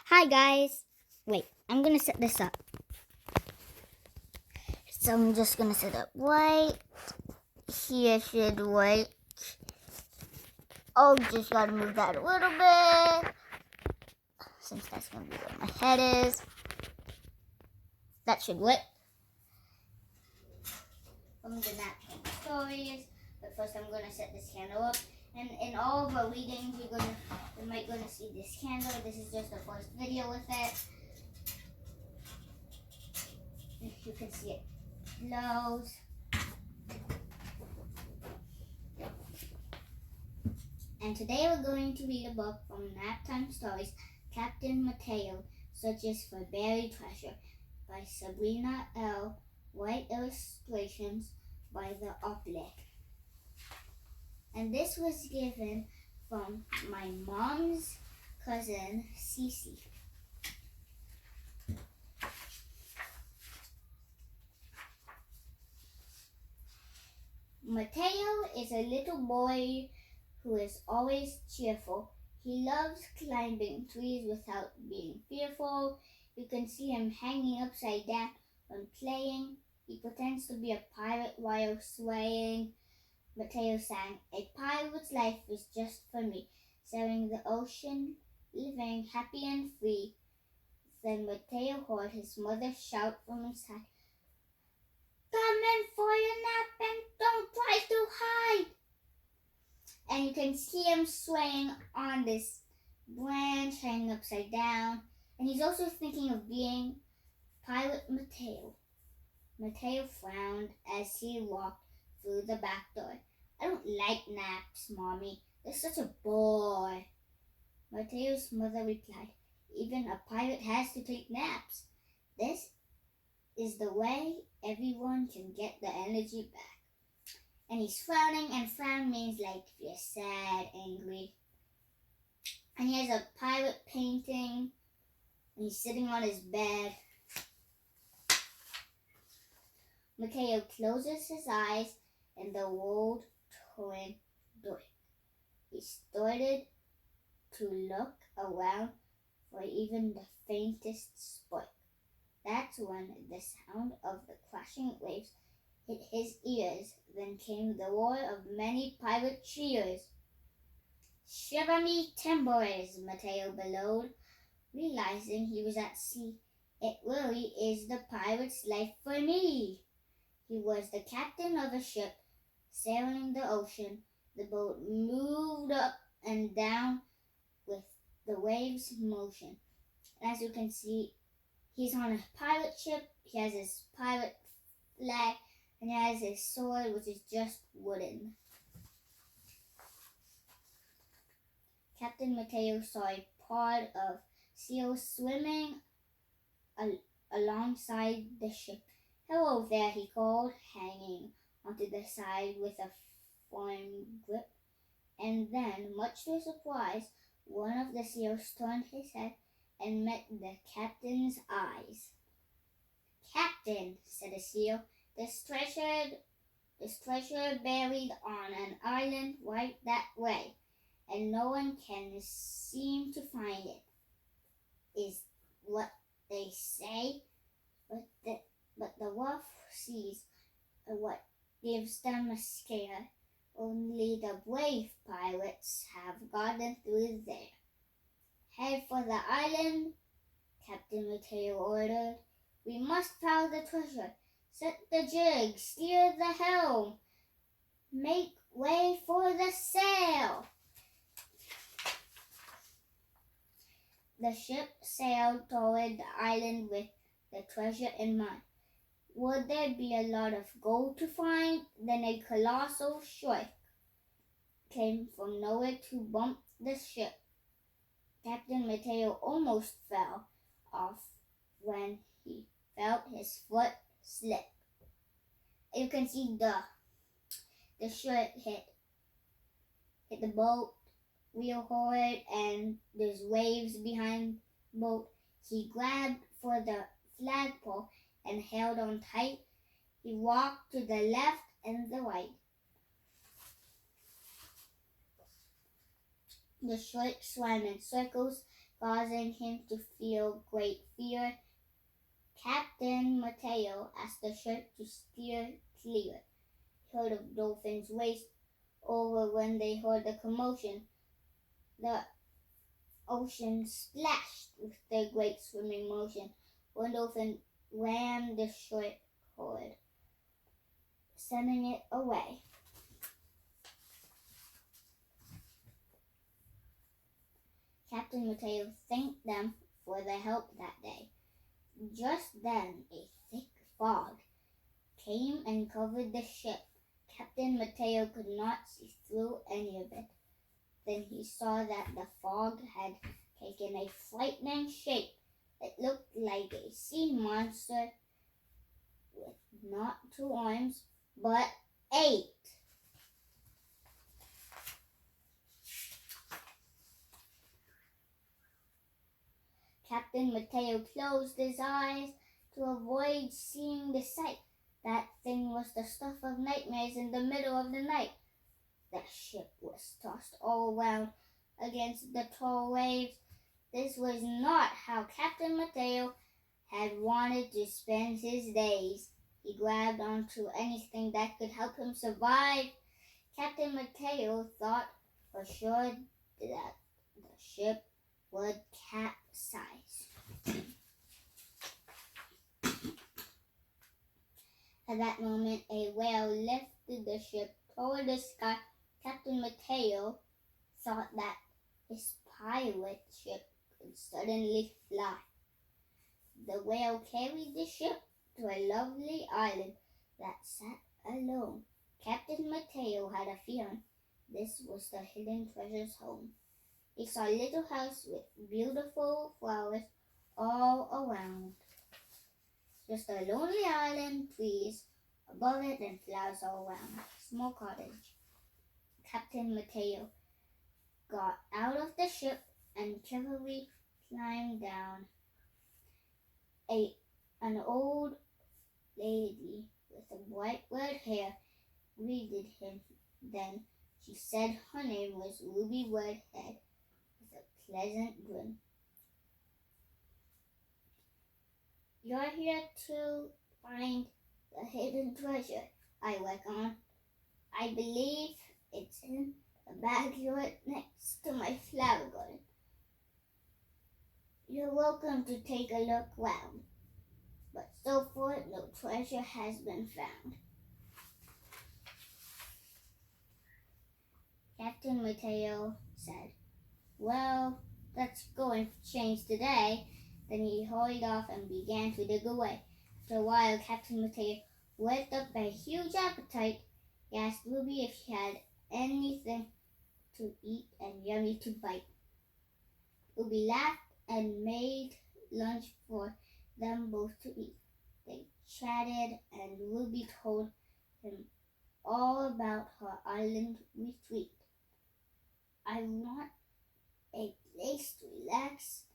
Hi guys! Wait, I'm gonna set this up. So I'm just gonna set up Wright. Here should work. Oh, just gotta move that a little bit. Since that's gonna be where my head is. That should work. From the napkin stories. But first I'm gonna set this candle up. And in all of our readings, you might gonna see this candle. This is just the first video with it. You can see it glows. And today we're going to read a book from Naptime Stories, Captain Mateo Searches for Buried Treasure by Sabrina L. White illustrations by the Ople. And this was given from my mom's cousin, Zekie. Mateo is a little boy who is always cheerful. He loves climbing trees without being fearful. You can see him hanging upside down when playing. He pretends to be a pirate while swaying. Mateo sang, "A pirate's life is just for me, sailing the ocean, living happy and free." Then Mateo heard his mother shout from inside, "Come in for your nap and don't try to hide." And you can see him swaying on this branch, hanging upside down. And he's also thinking of being Pirate Mateo. Mateo frowned as he walked through the back door. "I don't like naps, Mommy. They're such a bore." Mateo's mother replied, "Even a pirate has to take naps. This is the way everyone can get the energy back." And he's frowning, and frown means like if you're sad, angry. And he has a pirate painting, and he's sitting on his bed. Mateo closes his eyes, and the world turned dark. He started to look around for even the faintest spark. That's when the sound of the crashing waves hit his ears. Then came the roar of many pirate cheers. "Shiver me timbers," Mateo bellowed, realizing he was at sea. "It really is the pirate's life for me." He was the captain of a ship sailing the ocean. The boat moved up and down with the waves' motion. And as you can see, he's on a pirate ship. He has his pirate flag, and he has his sword, which is just wooden. Captain Mateo saw a pod of seals swimming alongside the ship. "Hello there," he called, hanging onto the side with a firm grip. And then, much to his surprise, one of the seals turned his head and met the captain's eyes. "Captain," said the seal, This treasure buried on an island right that way, and no one can seem to find it, is what they say. But the rough seas are what gives them a scare. Only the brave pirates have gotten through there." "Head for the island," Captain Mateo ordered. "We must find the treasure. Set the jig, steer the helm, make way for the sail." The ship sailed toward the island with the treasure in mind. Would there be a lot of gold to find? Then a colossal shark came from nowhere to bump the ship. Captain Mateo almost fell off when he felt his foot slip. You can see the shark hit the boat real hard, and there's waves behind the boat. He grabbed for the flagpole and held on tight. He walked to the left and the right. The shark swam in circles, causing him to feel great fear. Captain Mateo asked the ship to steer clear. He heard of dolphins raced over when they heard the commotion. The ocean splashed with their great swimming motion. One dolphin rammed the ship hard, sending it away. Captain Mateo thanked them for their help that day. Just then, a thick fog came and covered the ship. Captain Mateo could not see through any of it. Then he saw that the fog had taken a frightening shape. It looked like a sea monster with not 2 arms, but 8. Captain Mateo closed his eyes to avoid seeing the sight. That thing was the stuff of nightmares in the middle of the night. The ship was tossed all around against the tall waves. This was not how Captain Mateo had wanted to spend his days. He grabbed onto anything that could help him survive. Captain Mateo thought for sure that the ship would capsize. At that moment, a whale lifted the ship toward the sky. Captain Mateo thought that his pirate ship could suddenly fly. The whale carried the ship to a lovely island that sat alone. Captain Mateo had a feeling this was the hidden treasure's home. He saw a little house with beautiful flowers all around. Just a lonely island, trees above it, and flowers all around. Small cottage. Captain Mateo got out of the ship and carefully climbed down. An old lady with bright red hair greeted him. Then she said her name was Ruby Redhead with a pleasant grin. "You're here to find the hidden treasure," I went on. "I believe it's in the backyard next to my flower garden. You're welcome to take a look round, but so far no treasure has been found." Captain Mateo said, "Well, that's going to change today." Then he hurried off and began to dig away. After a while, Captain Mateo worked up a huge appetite. He asked Ruby if she had anything to eat and yummy to bite. Ruby laughed and made lunch for them both to eat. They chatted, and Ruby told him all about her island retreat. "I want a place to relax,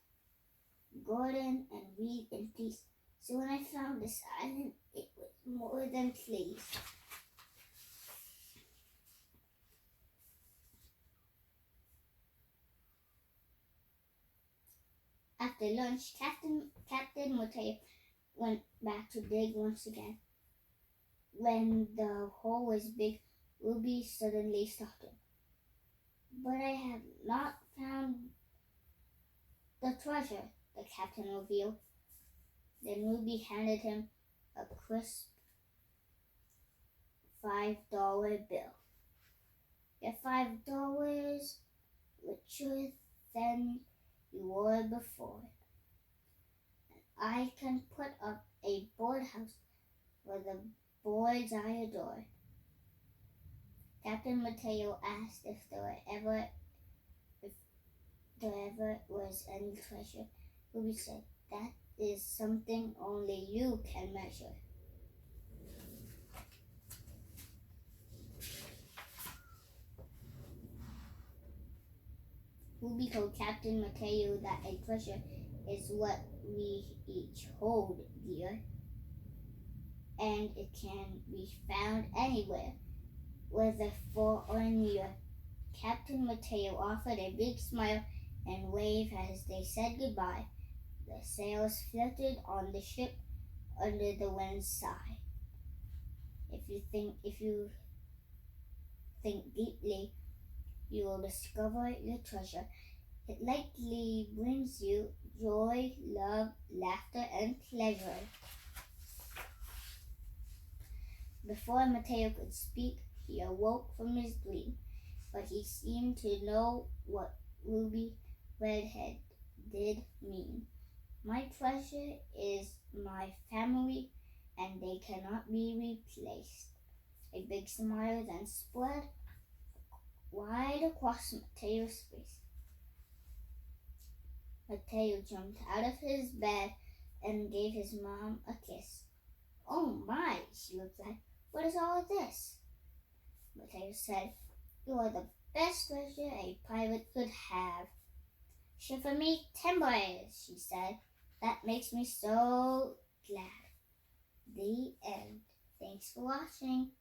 garden, and read in peace. So when I found this island, it was more than pleased." After lunch, Captain Mateo went back to dig once again. When the hole was big, Ruby suddenly stopped him. "But I have not found the treasure," the captain revealed. Then Ruby handed him a crisp $5 bill. "Your $5 richer than you were before. And I can put up a birdhouse for the birds I adore." Captain Mateo asked if there ever was any treasure. Ruby said, "That is something only you can measure." Ruby told Captain Mateo that a treasure is what we each hold dear, and it can be found anywhere, whether far or near. Captain Mateo offered a big smile and waved as they said goodbye. The sails fluttered on the ship under the wind's sigh. If you think deeply, you will discover your treasure. It likely brings you joy, love, laughter, and pleasure. Before Mateo could speak, he awoke from his dream, but he seemed to know what Ruby Redhead did mean. My treasure is my family, and they cannot be replaced. A big smile then spread wide across Mateo's face. Mateo jumped out of his bed and gave his mom a kiss. "Oh my," she replied, "what is all of this?" Mateo said, "You are the best treasure a pirate could have." "Shiver me timbers," she said. "That makes me so glad." The end. Thanks for watching.